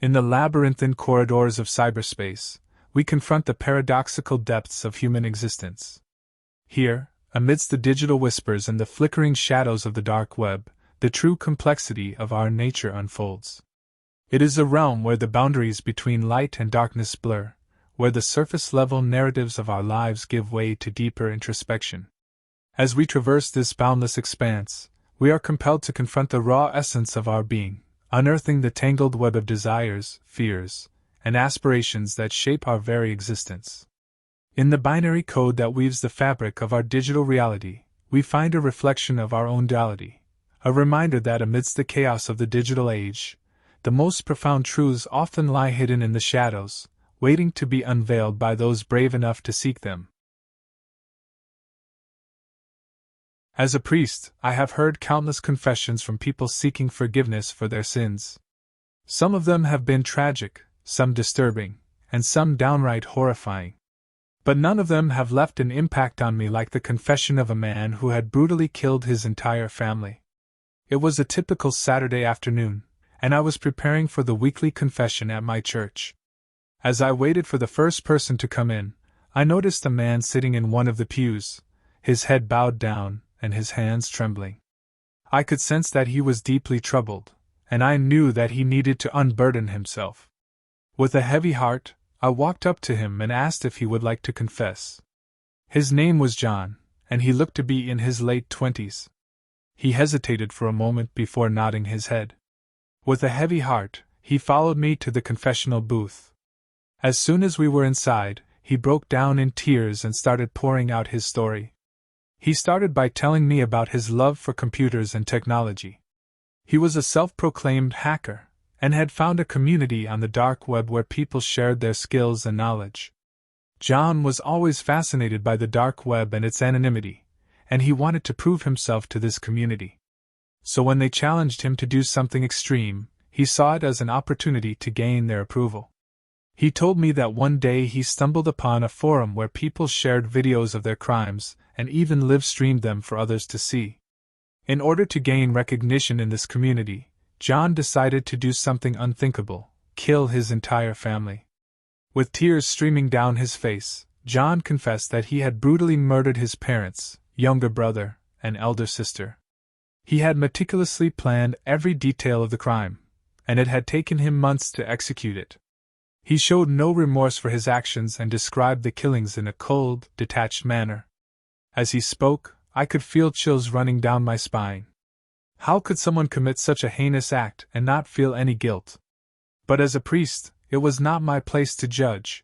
In the labyrinthine corridors of cyberspace, we confront the paradoxical depths of human existence. Here, amidst the digital whispers and the flickering shadows of the dark web, the true complexity of our nature unfolds. It is a realm where the boundaries between light and darkness blur, where the surface-level narratives of our lives give way to deeper introspection. As we traverse this boundless expanse, we are compelled to confront the raw essence of our being, unearthing the tangled web of desires, fears, and aspirations that shape our very existence. In the binary code that weaves the fabric of our digital reality, we find a reflection of our own duality, a reminder that amidst the chaos of the digital age, the most profound truths often lie hidden in the shadows, waiting to be unveiled by those brave enough to seek them. As a priest, I have heard countless confessions from people seeking forgiveness for their sins. Some of them have been tragic, some disturbing, and some downright horrifying. But none of them have left an impact on me like the confession of a man who had brutally killed his entire family. It was a typical Saturday afternoon, and I was preparing for the weekly confession at my church. As I waited for the first person to come in, I noticed a man sitting in one of the pews, his head bowed down and his hands trembling. I could sense that he was deeply troubled, and I knew that he needed to unburden himself. With a heavy heart, I walked up to him and asked if he would like to confess. His name was John, and he looked to be in his late 20s. He hesitated for a moment before nodding his head. With a heavy heart, he followed me to the confessional booth. As soon as we were inside, he broke down in tears and started pouring out his story. He started by telling me about his love for computers and technology. He was a self-proclaimed hacker, and had found a community on the dark web where people shared their skills and knowledge. John was always fascinated by the dark web and its anonymity, and he wanted to prove himself to this community. So when they challenged him to do something extreme, he saw it as an opportunity to gain their approval. He told me that one day he stumbled upon a forum where people shared videos of their crimes and even live-streamed them for others to see. In order to gain recognition in this community, John decided to do something unthinkable: kill his entire family. With tears streaming down his face, John confessed that he had brutally murdered his parents, younger brother, and elder sister. He had meticulously planned every detail of the crime, and it had taken him months to execute it. He showed no remorse for his actions and described the killings in a cold, detached manner. As he spoke, I could feel chills running down my spine. How could someone commit such a heinous act and not feel any guilt? But as a priest, it was not my place to judge.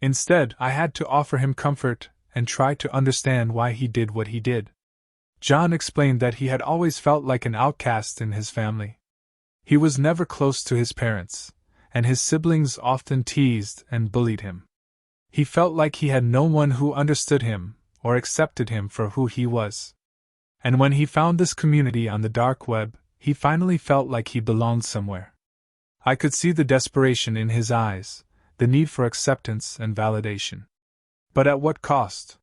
Instead, I had to offer him comfort and try to understand why he did what he did. John explained that he had always felt like an outcast in his family. He was never close to his parents, and his siblings often teased and bullied him. He felt like he had no one who understood him or accepted him for who he was. And when he found this community on the dark web, he finally felt like he belonged somewhere. I could see the desperation in his eyes, the need for acceptance and validation. But at what cost?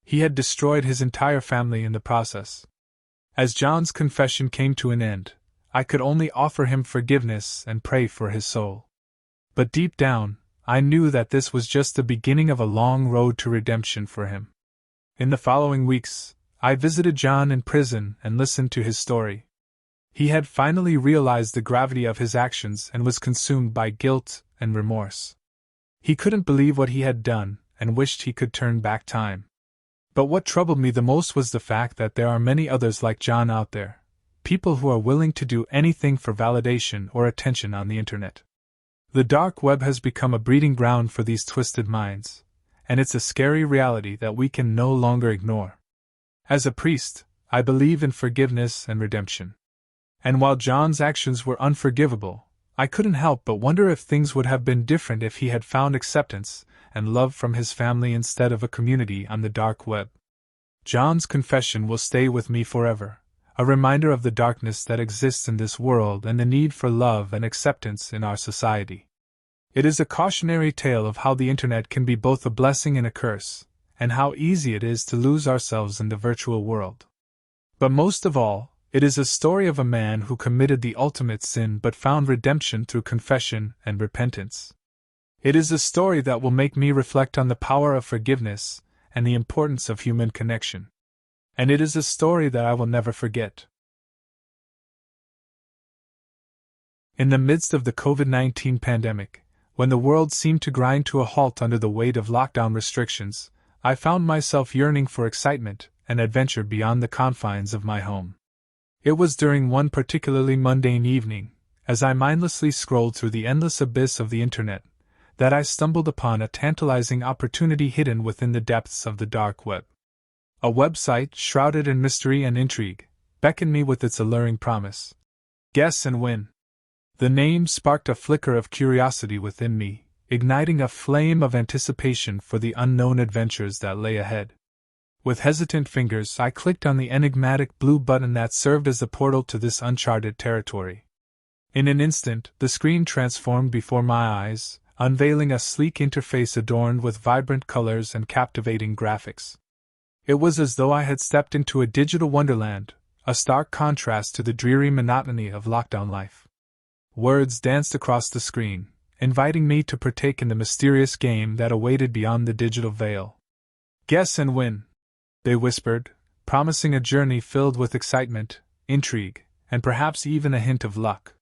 He had destroyed his entire family in the process. As John's confession came to an end, I could only offer him forgiveness and pray for his soul. But deep down, I knew that this was just the beginning of a long road to redemption for him. In the following weeks, I visited John in prison and listened to his story. He had finally realized the gravity of his actions and was consumed by guilt and remorse. He couldn't believe what he had done and wished he could turn back time. But what troubled me the most was the fact that there are many others like John out there, people who are willing to do anything for validation or attention on the internet. The dark web has become a breeding ground for these twisted minds, and it's a scary reality that we can no longer ignore. As a priest, I believe in forgiveness and redemption. And while John's actions were unforgivable, I couldn't help but wonder if things would have been different if he had found acceptance and love from his family instead of a community on the dark web. John's confession will stay with me forever, a reminder of the darkness that exists in this world and the need for love and acceptance in our society. It is a cautionary tale of how the internet can be both a blessing and a curse, and how easy it is to lose ourselves in the virtual world. But most of all, It is a story of a man who committed the ultimate sin but found redemption through confession and repentance. It is a story that will make me reflect on the power of forgiveness and the importance of human connection. And it is a story that I will never forget. In the midst of the COVID-19 pandemic, when the world seemed to grind to a halt under the weight of lockdown restrictions, I found myself yearning for excitement and adventure beyond the confines of my home. It was during one particularly mundane evening, as I mindlessly scrolled through the endless abyss of the internet, that I stumbled upon a tantalizing opportunity hidden within the depths of the dark web. A website shrouded in mystery and intrigue beckoned me with its alluring promise. Guess and win. The name sparked a flicker of curiosity within me, igniting a flame of anticipation for the unknown adventures that lay ahead. With hesitant fingers, I clicked on the enigmatic blue button that served as the portal to this uncharted territory. In an instant, the screen transformed before my eyes, unveiling a sleek interface adorned with vibrant colors and captivating graphics. It was as though I had stepped into a digital wonderland, a stark contrast to the dreary monotony of lockdown life. Words danced across the screen, inviting me to partake in the mysterious game that awaited beyond the digital veil. Guess and win, they whispered, promising a journey filled with excitement, intrigue, and perhaps even a hint of luck.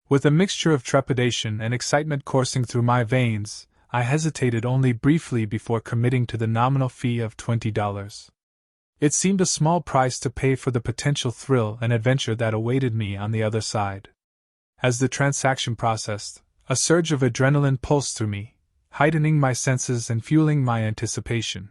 With a mixture of trepidation and excitement coursing through my veins, I hesitated only briefly before committing to the nominal fee of $20. It seemed a small price to pay for the potential thrill and adventure that awaited me on the other side. As the transaction processed, a surge of adrenaline pulsed through me, heightening my senses and fueling my anticipation.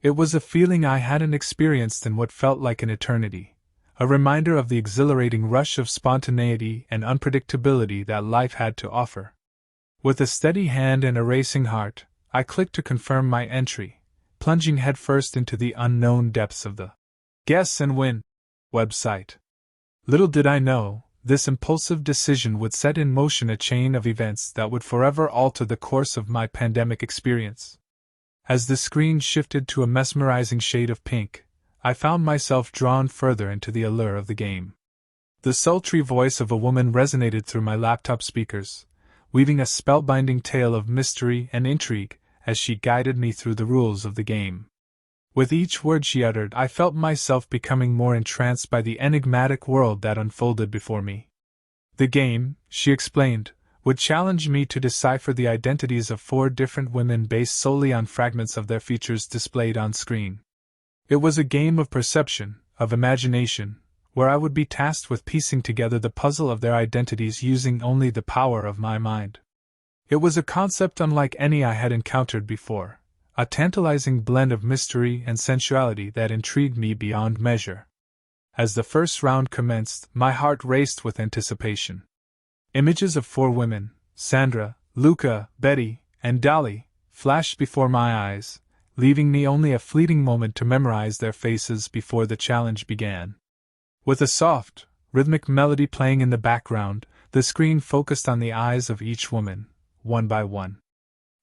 It was a feeling I hadn't experienced in what felt like an eternity, a reminder of the exhilarating rush of spontaneity and unpredictability that life had to offer. With a steady hand and a racing heart, I clicked to confirm my entry, plunging headfirst into the unknown depths of the Guess and Win website. Little did I know, this impulsive decision would set in motion a chain of events that would forever alter the course of my pandemic experience. As the screen shifted to a mesmerizing shade of pink, I found myself drawn further into the allure of the game. The sultry voice of a woman resonated through my laptop speakers, weaving a spellbinding tale of mystery and intrigue as she guided me through the rules of the game. With each word she uttered, I felt myself becoming more entranced by the enigmatic world that unfolded before me. The game, she explained, would challenge me to decipher the identities of 4 different women based solely on fragments of their features displayed on screen. It was a game of perception, of imagination, where I would be tasked with piecing together the puzzle of their identities using only the power of my mind. It was a concept unlike any I had encountered before, a tantalizing blend of mystery and sensuality that intrigued me beyond measure. As the first round commenced, my heart raced with anticipation. Images of 4 women, Sandra, Luca, Betty, and Dolly, flashed before my eyes, leaving me only a fleeting moment to memorize their faces before the challenge began. With a soft, rhythmic melody playing in the background, the screen focused on the eyes of each woman, one by one.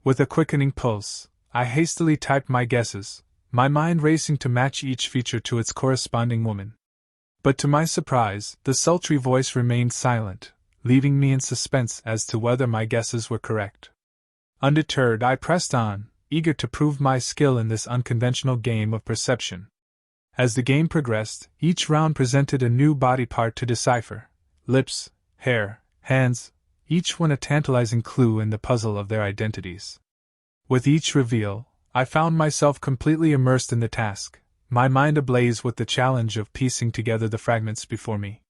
With a quickening pulse, I hastily typed my guesses, my mind racing to match each feature to its corresponding woman. But to my surprise, the sultry voice remained silent, leaving me in suspense as to whether my guesses were correct. Undeterred, I pressed on, eager to prove my skill in this unconventional game of perception. As the game progressed, each round presented a new body part to decipher: lips, hair, hands, each one a tantalizing clue in the puzzle of their identities. With each reveal, I found myself completely immersed in the task, my mind ablaze with the challenge of piecing together the fragments before me.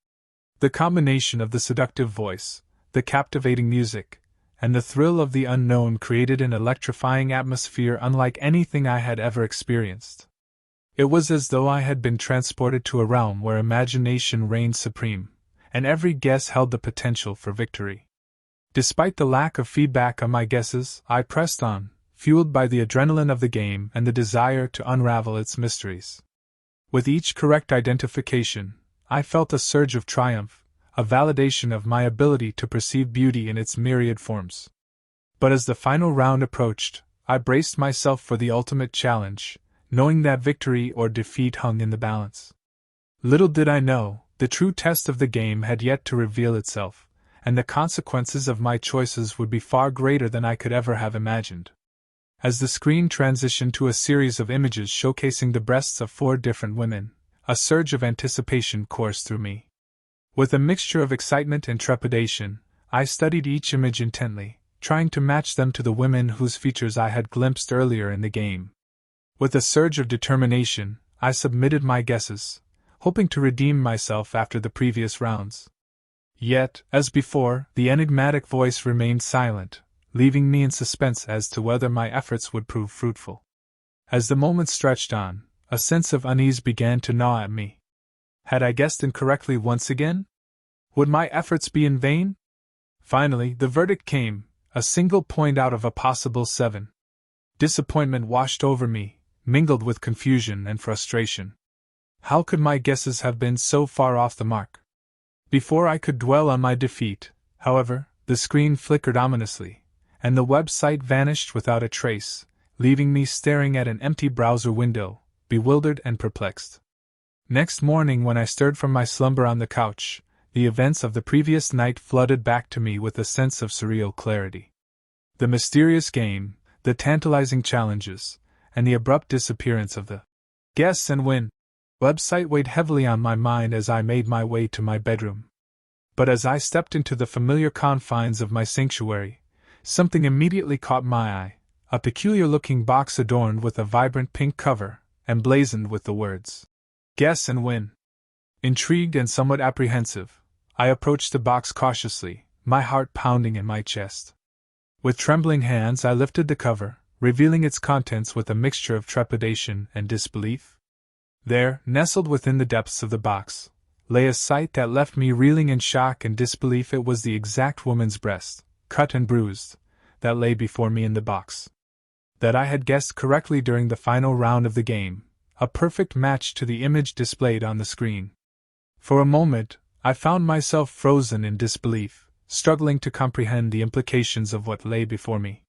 The combination of the seductive voice, the captivating music, and the thrill of the unknown created an electrifying atmosphere unlike anything I had ever experienced. It was as though I had been transported to a realm where imagination reigned supreme, and every guess held the potential for victory. Despite the lack of feedback on my guesses, I pressed on, fueled by the adrenaline of the game and the desire to unravel its mysteries. With each correct identification, I felt a surge of triumph, a validation of my ability to perceive beauty in its myriad forms. But as the final round approached, I braced myself for the ultimate challenge, knowing that victory or defeat hung in the balance. Little did I know, The true test of the game had yet to reveal itself, and the consequences of my choices would be far greater than I could ever have imagined. As the screen transitioned to a series of images showcasing the breasts of 4 different women, a surge of anticipation coursed through me. With a mixture of excitement and trepidation, I studied each image intently, trying to match them to the women whose features I had glimpsed earlier in the game. With a surge of determination, I submitted my guesses, hoping to redeem myself after the previous rounds. Yet, as before, the enigmatic voice remained silent, leaving me in suspense as to whether my efforts would prove fruitful. As the moments stretched on, a sense of unease began to gnaw at me. Had I guessed incorrectly once again? Would my efforts be in vain? Finally, the verdict came, a single point out of a possible 7. Disappointment washed over me, mingled with confusion and frustration. How could my guesses have been so far off the mark? Before I could dwell on my defeat, however, the screen flickered ominously, and the website vanished without a trace, leaving me staring at an empty browser window, bewildered and perplexed. Next morning, when I stirred from my slumber on the couch, the events of the previous night flooded back to me with a sense of surreal clarity. The mysterious game, the tantalizing challenges, and the abrupt disappearance of the Guess and Win website weighed heavily on my mind as I made my way to my bedroom. But as I stepped into the familiar confines of my sanctuary, something immediately caught my eye, a peculiar-looking box adorned with a vibrant pink cover, emblazoned with the words, Guess and Win. Intrigued and somewhat apprehensive, I approached the box cautiously, my heart pounding in my chest. With trembling hands I lifted the cover, revealing its contents with a mixture of trepidation and disbelief. There, nestled within the depths of the box, lay a sight that left me reeling in shock and disbelief. It was the exact woman's breast, cut and bruised, that lay before me in the box. That I had guessed correctly during the final round of the game, a perfect match to the image displayed on the screen. For a moment, I found myself frozen in disbelief, struggling to comprehend the implications of what lay before me.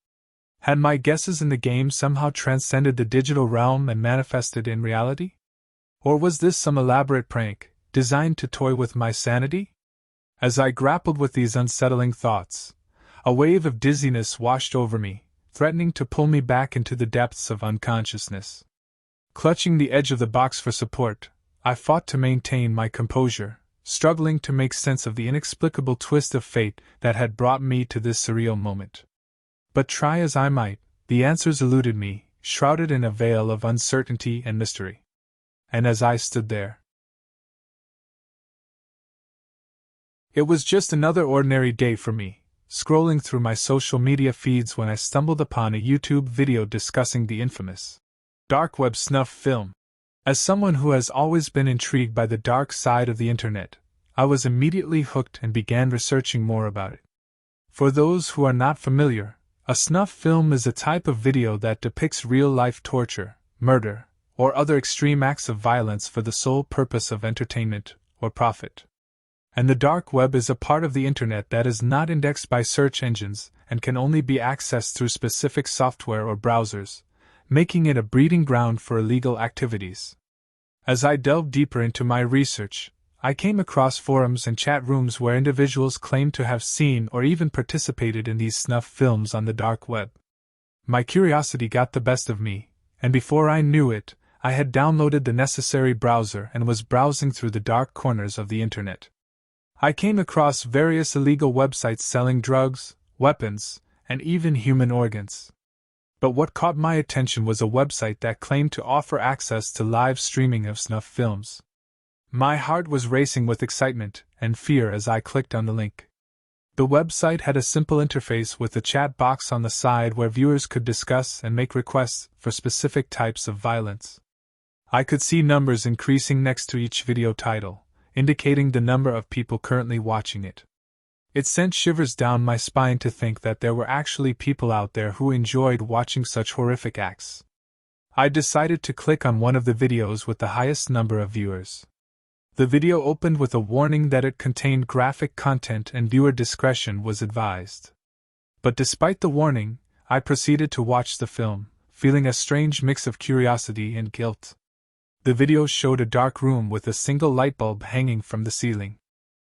Had my guesses in the game somehow transcended the digital realm and manifested in reality? Or was this some elaborate prank, designed to toy with my sanity? As I grappled with these unsettling thoughts, a wave of dizziness washed over me, threatening to pull me back into the depths of unconsciousness. Clutching the edge of the box for support, I fought to maintain my composure, struggling to make sense of the inexplicable twist of fate that had brought me to this surreal moment. But try as I might, the answers eluded me, shrouded in a veil of uncertainty and mystery. And as I stood there, it was just another ordinary day for me, scrolling through my social media feeds when I stumbled upon a YouTube video discussing the infamous dark web Snuff film. As someone who has always been intrigued by the dark side of the internet, I was immediately hooked and began researching more about it. For those who are not familiar, a snuff film is a type of video that depicts real-life torture, murder, or other extreme acts of violence for the sole purpose of entertainment or profit. And the dark web is a part of the internet that is not indexed by search engines and can only be accessed through specific software or browsers, making it a breeding ground for illegal activities. As I delved deeper into my research, I came across forums and chat rooms where individuals claimed to have seen or even participated in these snuff films on the dark web. My curiosity got the best of me, and before I knew it, I had downloaded the necessary browser and was browsing through the dark corners of the internet. I came across various illegal websites selling drugs, weapons, and even human organs. But what caught my attention was a website that claimed to offer access to live streaming of snuff films. My heart was racing with excitement and fear as I clicked on the link. The website had a simple interface with a chat box on the side where viewers could discuss and make requests for specific types of violence. I could see numbers increasing next to each video title, indicating the number of people currently watching it. It sent shivers down my spine to think that there were actually people out there who enjoyed watching such horrific acts. I decided to click on one of the videos with the highest number of viewers. The video opened with a warning that it contained graphic content and viewer discretion was advised. But despite the warning, I proceeded to watch the film, feeling a strange mix of curiosity and guilt. The video showed a dark room with a single light bulb hanging from the ceiling.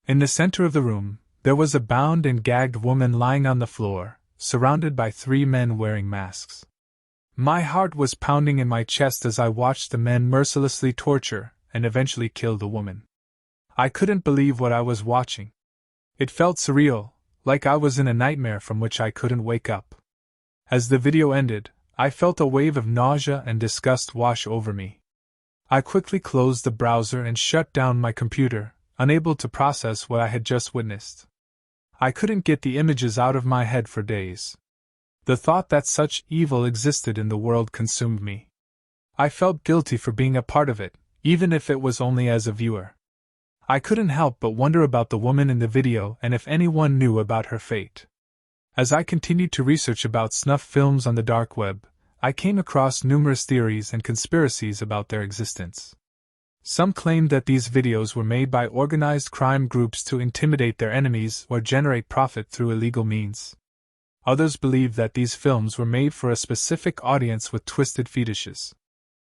In the center of the room, there was a bound and gagged woman lying on the floor, surrounded by 3 men wearing masks. My heart was pounding in my chest as I watched the men mercilessly torture and eventually kill the woman. I couldn't believe what I was watching. It felt surreal, like I was in a nightmare from which I couldn't wake up. As the video ended, I felt a wave of nausea and disgust wash over me. I quickly closed the browser and shut down my computer, unable to process what I had just witnessed. I couldn't get the images out of my head for days. The thought that such evil existed in the world consumed me. I felt guilty for being a part of it, even if it was only as a viewer. I couldn't help but wonder about the woman in the video and if anyone knew about her fate. As I continued to research about snuff films on the dark web, I came across numerous theories and conspiracies about their existence. Some claimed that these videos were made by organized crime groups to intimidate their enemies or generate profit through illegal means. Others believed that these films were made for a specific audience with twisted fetishes.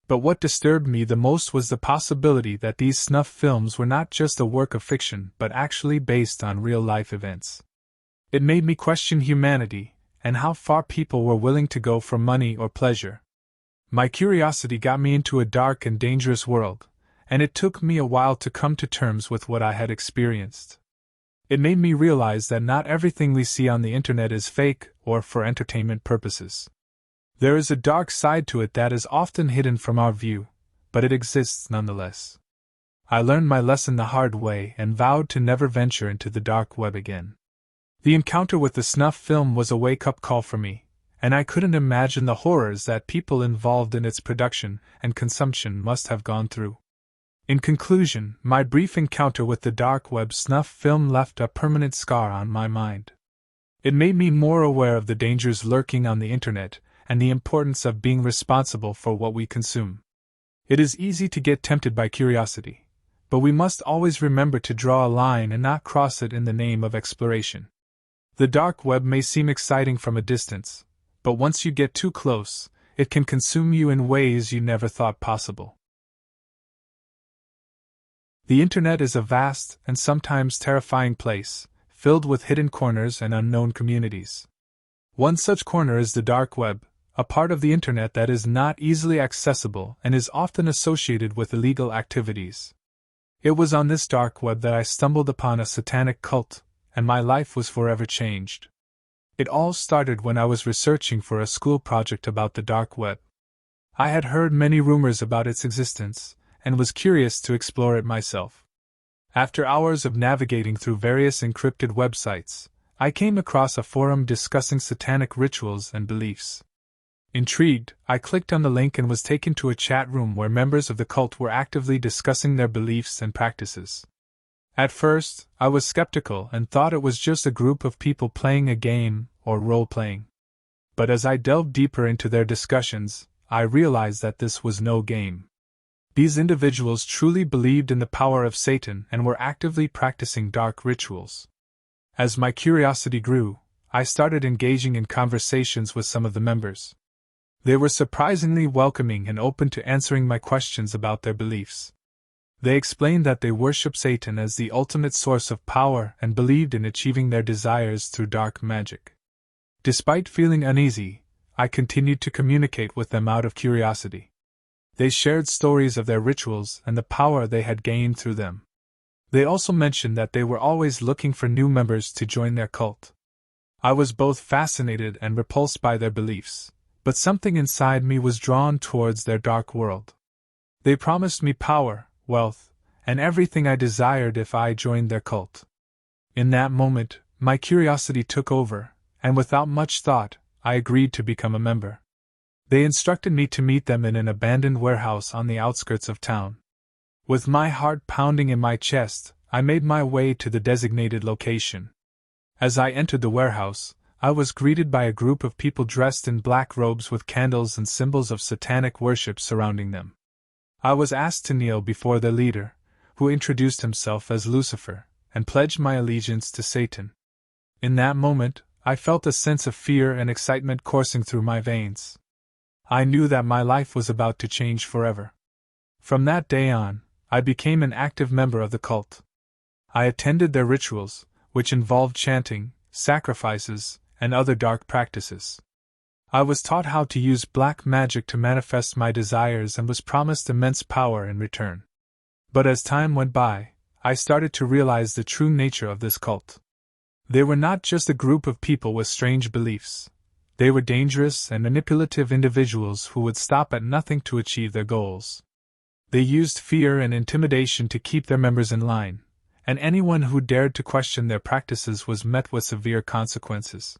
But what disturbed me the most was the possibility that these snuff films were not just a work of fiction but actually based on real-life events. It made me question humanity and how far people were willing to go for money or pleasure. My curiosity got me into a dark and dangerous world, and it took me a while to come to terms with what I had experienced. It made me realize that not everything we see on the internet is fake or for entertainment purposes. There is a dark side to it that is often hidden from our view, but it exists nonetheless. I learned my lesson the hard way and vowed to never venture into the dark web again. The encounter with the snuff film was a wake-up call for me, and I couldn't imagine the horrors that people involved in its production and consumption must have gone through. In conclusion, my brief encounter with the dark web snuff film left a permanent scar on my mind. It made me more aware of the dangers lurking on the internet and the importance of being responsible for what we consume. It is easy to get tempted by curiosity, but we must always remember to draw a line and not cross it in the name of exploration. The dark web may seem exciting from a distance, but once you get too close, it can consume you in ways you never thought possible. The internet is a vast and sometimes terrifying place, filled with hidden corners and unknown communities. One such corner is the dark web, a part of the internet that is not easily accessible and is often associated with illegal activities. It was on this dark web that I stumbled upon a satanic cult, and my life was forever changed. It all started when I was researching for a school project about the dark web. I had heard many rumors about its existence, and was curious to explore it myself. After hours of navigating through various encrypted websites, I came across a forum discussing satanic rituals and beliefs. Intrigued, I clicked on the link and was taken to a chat room where members of the cult were actively discussing their beliefs and practices. At first, I was skeptical and thought it was just a group of people playing a game or role-playing. But as I delved deeper into their discussions, I realized that this was no game. These individuals truly believed in the power of Satan and were actively practicing dark rituals. As my curiosity grew, I started engaging in conversations with some of the members. They were surprisingly welcoming and open to answering my questions about their beliefs. They explained that they worship Satan as the ultimate source of power and believed in achieving their desires through dark magic. Despite feeling uneasy, I continued to communicate with them out of curiosity. They shared stories of their rituals and the power they had gained through them. They also mentioned that they were always looking for new members to join their cult. I was both fascinated and repulsed by their beliefs, but something inside me was drawn towards their dark world. They promised me power, wealth, and everything I desired if I joined their cult. In that moment, my curiosity took over, and without much thought, I agreed to become a member. They instructed me to meet them in an abandoned warehouse on the outskirts of town. With my heart pounding in my chest, I made my way to the designated location. As I entered the warehouse, I was greeted by a group of people dressed in black robes with candles and symbols of satanic worship surrounding them. I was asked to kneel before their leader, who introduced himself as Lucifer, and pledged my allegiance to Satan. In that moment, I felt a sense of fear and excitement coursing through my veins. I knew that my life was about to change forever. From that day on, I became an active member of the cult. I attended their rituals, which involved chanting, sacrifices, and other dark practices. I was taught how to use black magic to manifest my desires and was promised immense power in return. But as time went by, I started to realize the true nature of this cult. They were not just a group of people with strange beliefs. They were dangerous and manipulative individuals who would stop at nothing to achieve their goals. They used fear and intimidation to keep their members in line, and anyone who dared to question their practices was met with severe consequences.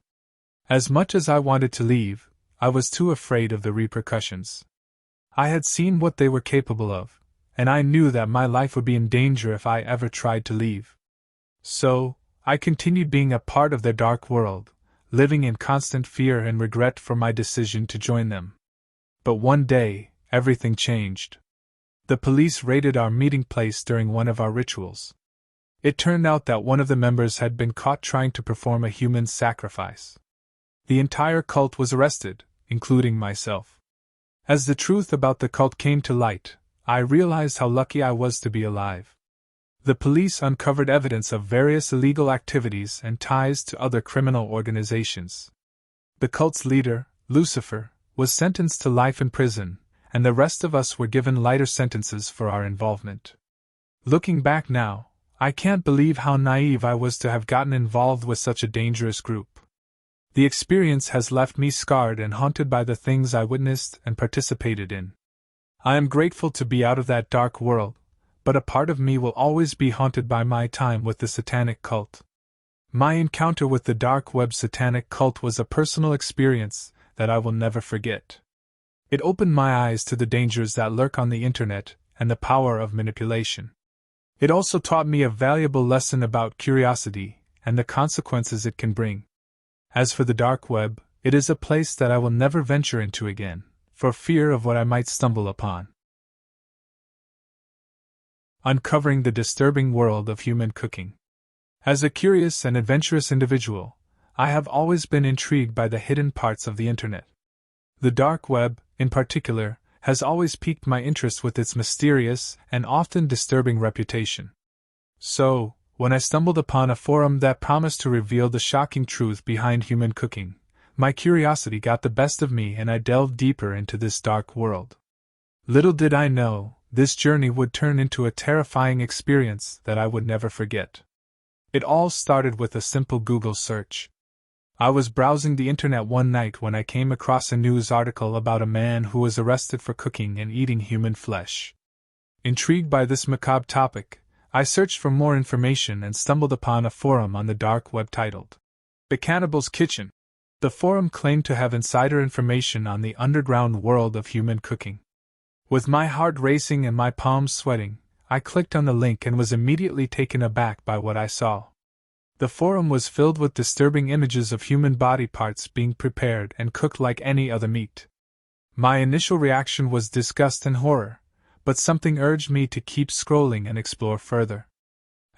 As much as I wanted to leave, I was too afraid of the repercussions. I had seen what they were capable of, and I knew that my life would be in danger if I ever tried to leave. So, I continued being a part of their dark world, living in constant fear and regret for my decision to join them. But one day, everything changed. The police raided our meeting place during one of our rituals. It turned out that one of the members had been caught trying to perform a human sacrifice. The entire cult was arrested, including myself. As the truth about the cult came to light, I realized how lucky I was to be alive. The police uncovered evidence of various illegal activities and ties to other criminal organizations. The cult's leader, Lucifer, was sentenced to life in prison, and the rest of us were given lighter sentences for our involvement. Looking back now, I can't believe how naive I was to have gotten involved with such a dangerous group. The experience has left me scarred and haunted by the things I witnessed and participated in. I am grateful to be out of that dark world, but a part of me will always be haunted by my time with the Satanic cult. My encounter with the dark web Satanic cult was a personal experience that I will never forget. It opened my eyes to the dangers that lurk on the internet and the power of manipulation. It also taught me a valuable lesson about curiosity and the consequences it can bring. As for the dark web, it is a place that I will never venture into again, for fear of what I might stumble upon. Uncovering the disturbing world of human cooking. As a curious and adventurous individual, I have always been intrigued by the hidden parts of the internet. The dark web, in particular, has always piqued my interest with its mysterious and often disturbing reputation. So, when I stumbled upon a forum that promised to reveal the shocking truth behind human cooking, my curiosity got the best of me and I delved deeper into this dark world. Little did I know, this journey would turn into a terrifying experience that I would never forget. It all started with a simple Google search. I was browsing the internet one night when I came across a news article about a man who was arrested for cooking and eating human flesh. Intrigued by this macabre topic, I searched for more information and stumbled upon a forum on the dark web titled The Cannibal's Kitchen. The forum claimed to have insider information on the underground world of human cooking. With my heart racing and my palms sweating, I clicked on the link and was immediately taken aback by what I saw. The forum was filled with disturbing images of human body parts being prepared and cooked like any other meat. My initial reaction was disgust and horror, but something urged me to keep scrolling and explore further.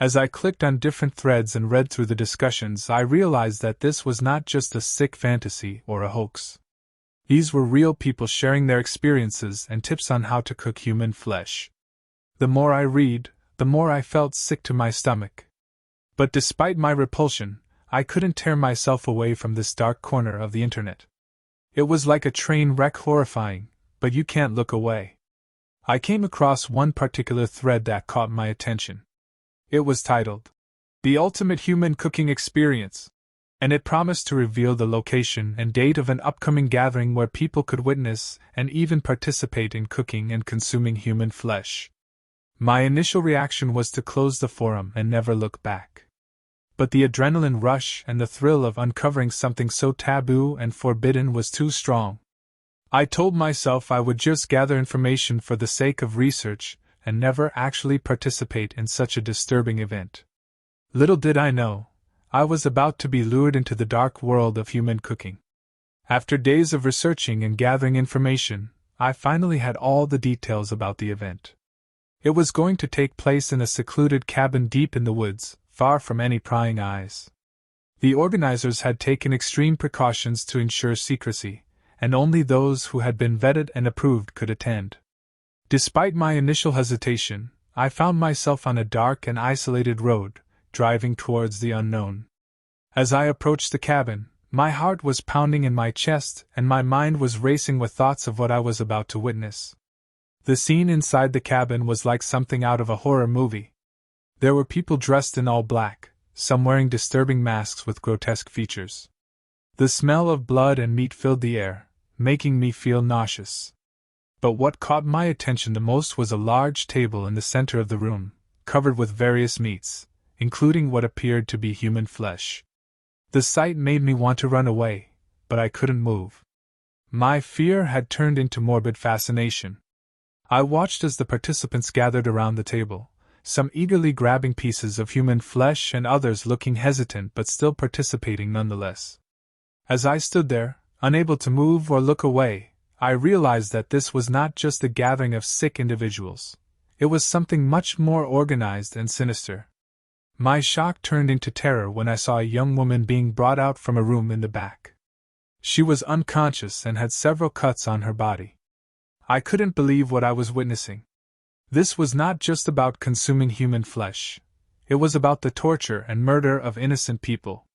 As I clicked on different threads and read through the discussions, I realized that this was not just a sick fantasy or a hoax. These were real people sharing their experiences and tips on how to cook human flesh. The more I read, the more I felt sick to my stomach. But despite my repulsion, I couldn't tear myself away from this dark corner of the internet. It was like a train wreck, horrifying, but you can't look away. I came across one particular thread that caught my attention. It was titled, The Ultimate Human Cooking Experience, and it promised to reveal the location and date of an upcoming gathering where people could witness and even participate in cooking and consuming human flesh. My initial reaction was to close the forum and never look back. But the adrenaline rush and the thrill of uncovering something so taboo and forbidden was too strong. I told myself I would just gather information for the sake of research and never actually participate in such a disturbing event. Little did I know, I was about to be lured into the dark world of human cooking. After days of researching and gathering information, I finally had all the details about the event. It was going to take place in a secluded cabin deep in the woods, far from any prying eyes. The organizers had taken extreme precautions to ensure secrecy, and only those who had been vetted and approved could attend. Despite my initial hesitation, I found myself on a dark and isolated road, driving towards the unknown. As I approached the cabin, my heart was pounding in my chest and my mind was racing with thoughts of what I was about to witness. The scene inside the cabin was like something out of a horror movie. There were people dressed in all black, some wearing disturbing masks with grotesque features. The smell of blood and meat filled the air, making me feel nauseous. But what caught my attention the most was a large table in the center of the room, covered with various meats, including what appeared to be human flesh. The sight made me want to run away, but I couldn't move. My fear had turned into morbid fascination. I watched as the participants gathered around the table, some eagerly grabbing pieces of human flesh and others looking hesitant but still participating nonetheless. As I stood there, unable to move or look away, I realized that this was not just a gathering of sick individuals. It was something much more organized and sinister. My shock turned into terror when I saw a young woman being brought out from a room in the back. She was unconscious and had several cuts on her body. I couldn't believe what I was witnessing. This was not just about consuming human flesh. It was about the torture and murder of innocent people.